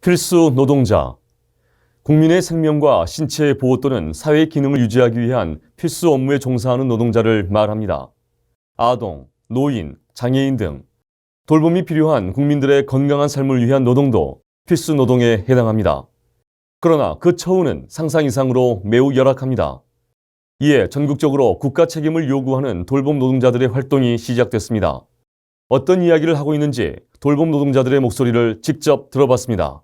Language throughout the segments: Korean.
필수 노동자. 국민의 생명과 신체의 보호 또는 사회의 기능을 유지하기 위한 필수 업무에 종사하는 노동자를 말합니다. 아동, 노인, 장애인 등 돌봄이 필요한 국민들의 건강한 삶을 위한 노동도 필수 노동에 해당합니다. 그러나 그 처우는 상상 이상으로 매우 열악합니다. 이에 전국적으로 국가 책임을 요구하는 돌봄 노동자들의 활동이 시작됐습니다. 어떤 이야기를 하고 있는지 돌봄 노동자들의 목소리를 직접 들어봤습니다.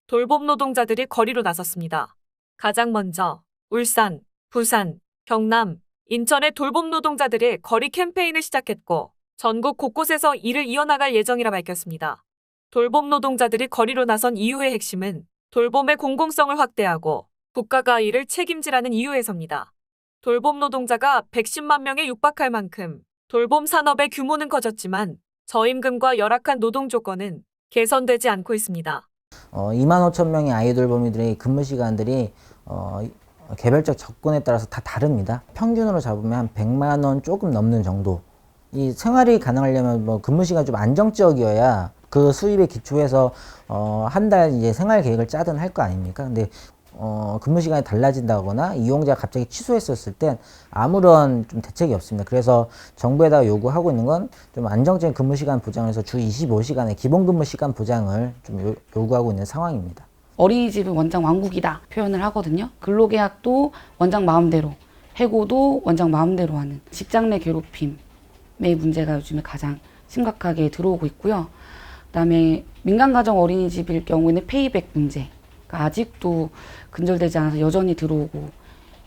돌봄 노동자들이 거리로 나섰습니다. 가장 먼저 울산, 부산, 경남, 인천의 돌봄 노동자들이 거리 캠페인을 시작했고 전국 곳곳에서 이를 이어나갈 예정이라 밝혔습니다. 돌봄 노동자들이 거리로 나선 이유의 핵심은 돌봄의 공공성을 확대하고 국가가 이를 책임지라는 이유에서입니다. 돌봄 노동자가 110만 명에 육박할 만큼 돌봄 산업의 규모는 커졌지만 저임금과 열악한 노동 조건은 개선되지 않고 있습니다. 2만 5천 명의 아이돌봄이들의 근무 시간들이 개별적 조건에 따라서 다 다릅니다. 평균으로 잡으면 한 100만 원 조금 넘는 정도. 이 생활이 가능하려면 뭐 근무 시간이 좀 안정적이어야 그 수입에 기초해서 한 달 이제 생활 계획을 짜든 할 거 아닙니까? 근데 근무 시간이 달라진다거나 이용자가 갑자기 취소했었을 땐 아무런 좀 대책이 없습니다. 그래서 정부에다가 요구하고 있는 건 좀 안정적인 근무 시간 보장을 해서 주 25시간의 기본 근무 시간 보장을 좀 요구하고 있는 상황입니다. 어린이집은 원장 왕국이다 표현을 하거든요. 근로계약도 원장 마음대로, 해고도 원장 마음대로 하는 직장 내 괴롭힘의 문제가 요즘에 가장 심각하게 들어오고 있고요. 그다음에 민간가정 어린이집일 경우에는 페이백 문제. 아직도 근절되지 않아서 여전히 들어오고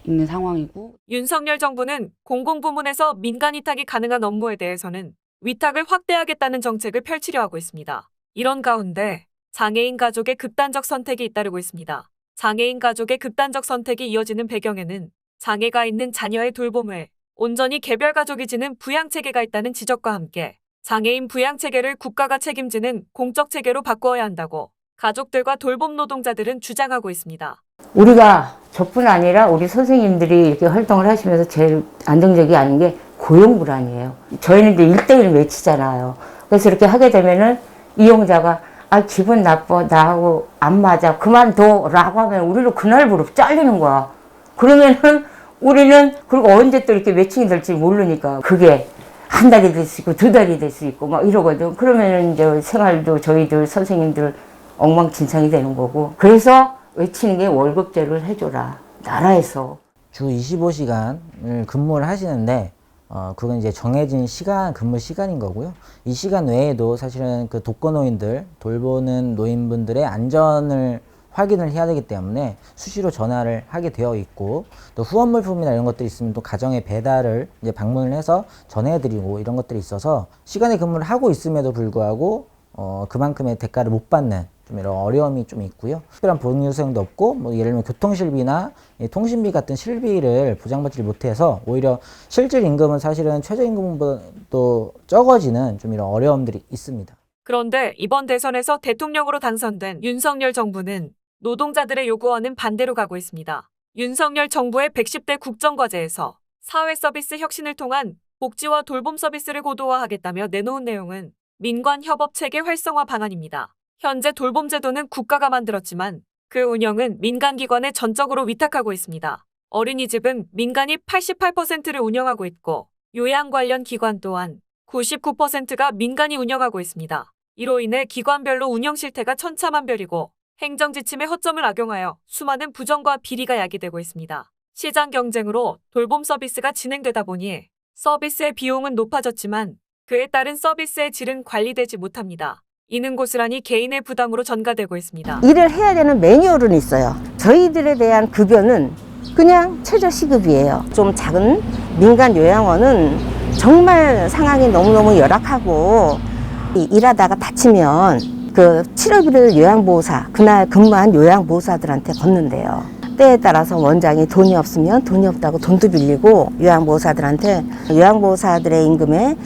있는 상황이고. 윤석열 정부는 공공부문에서 민간 위탁이 가능한 업무에 대해서는 위탁을 확대하겠다는 정책을 펼치려 하고 있습니다. 이런 가운데 장애인 가족의 극단적 선택이 잇따르고 있습니다. 장애인 가족의 극단적 선택이 이어지는 배경에는 장애가 있는 자녀의 돌봄을 온전히 개별 가족이 지는 부양체계가 있다는 지적과 함께 장애인 부양체계를 국가가 책임지는 공적체계로 바꾸어야 한다고 가족들과 돌봄 노동자들은 주장하고 있습니다. 우리가 저뿐 아니라 우리 선생님들이 이렇게 활동을 하시면서 제일 안정적이 아닌 게 고용 불안이에요. 저희는 이제 1대1 매치잖아요. 그래서 이렇게 하게 되면은 이용자가 기분 나빠, 나하고 안 맞아, 그만둬라고 하면 우리를 그날부로 잘리는 거야. 그러면은 우리는 그리고 언제 또 이렇게 매칭이 될지 모르니까 그게 한 달이 될 수 있고 2달이 될 수 있고 막 이러거든. 그러면은 이제 생활도 저희들 선생님들 엉망진창이 되는 거고. 그래서 외치는 게 월급제를 해줘라. 나라에서. 주 25시간을 근무를 하시는데 그건 이제 정해진 시간, 근무 시간인 거고요. 이 시간 외에도 사실은 그 독거노인들, 돌보는 노인분들의 안전을 확인을 해야 되기 때문에 수시로 전화를 하게 되어 있고, 또 후원물품이나 이런 것들이 있으면 또 가정에 배달을 이제 방문을 해서 전해드리고 이런 것들이 있어서 시간에 근무를 하고 있음에도 불구하고 그만큼의 대가를 못 받는 좀 이런 어려움이 좀 있고요. 특별한 보육 수용도 없고, 뭐 예를 들면 교통실비나 통신비 같은 실비를 보장받지 못해서 오히려 실질 임금은 사실은 최저임금보다도 적어지는 좀 이런 어려움들이 있습니다. 그런데 이번 대선에서 대통령으로 당선된 윤석열 정부는 노동자들의 요구와는 반대로 가고 있습니다. 윤석열 정부의 110대 국정과제에서 사회서비스 혁신을 통한 복지와 돌봄 서비스를 고도화하겠다며 내놓은 내용은 민관협업체계 활성화 방안입니다. 현재 돌봄제도는 국가가 만들었지만 그 운영은 민간기관에 전적으로 위탁하고 있습니다. 어린이집은 민간이 88%를 운영하고 있고 요양 관련 기관 또한 99%가 민간이 운영하고 있습니다. 이로 인해 기관별로 운영 실태가 천차만별이고 행정지침에 허점을 악용하여 수많은 부정과 비리가 야기되고 있습니다. 시장 경쟁으로 돌봄 서비스가 진행되다 보니 서비스의 비용은 높아졌지만 그에 따른 서비스의 질은 관리되지 못합니다. 이는 고스란히 개인의 부담으로 전가되고 있습니다. 일을 해야 되는 매뉴얼은 있어요. 저희들에 대한 급여는 그냥 최저시급이에요. 좀 작은 민간 요양원은 정말 상황이 너무너무 열악하고 일하다가 다치면 그 치료비를 요양보호사, 그날 근무한 요양보호사들한테 걷는데요. 때에 따라서 원장이 돈이 없으면 돈이 없다고 돈도 빌리고 요양보호사들한테 요양보호사들의 임금에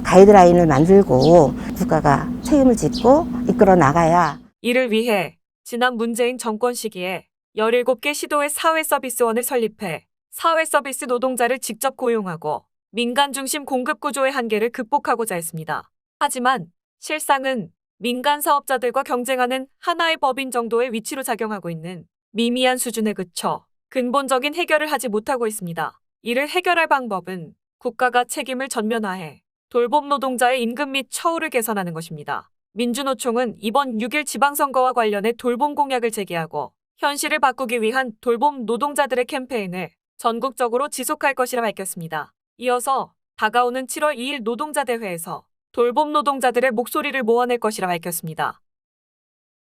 가이드라인을 만들고 국가가 책임을 짓고 이끌어 나가야. 이를 위해 지난 문재인 정권 시기에 17개 시도의 사회서비스원을 설립해 사회서비스 노동자를 직접 고용하고 민간 중심 공급 구조의 한계를 극복하고자 했습니다. 하지만 실상은 민간 사업자들과 경쟁하는 하나의 법인 정도의 위치로 작용하고 있는 미미한 수준에 그쳐 근본적인 해결을 하지 못하고 있습니다. 이를 해결할 방법은 국가가 책임을 전면화해 돌봄 노동자의 임금 및 처우를 개선하는 것입니다. 민주노총은 이번 6일 지방선거와 관련해 돌봄 공약을 제기하고 현실을 바꾸기 위한 돌봄 노동자들의 캠페인을 전국적으로 지속할 것이라 밝혔습니다. 이어서 다가오는 7월 2일 노동자 대회에서 돌봄 노동자들의 목소리를 모아낼 것이라 밝혔습니다.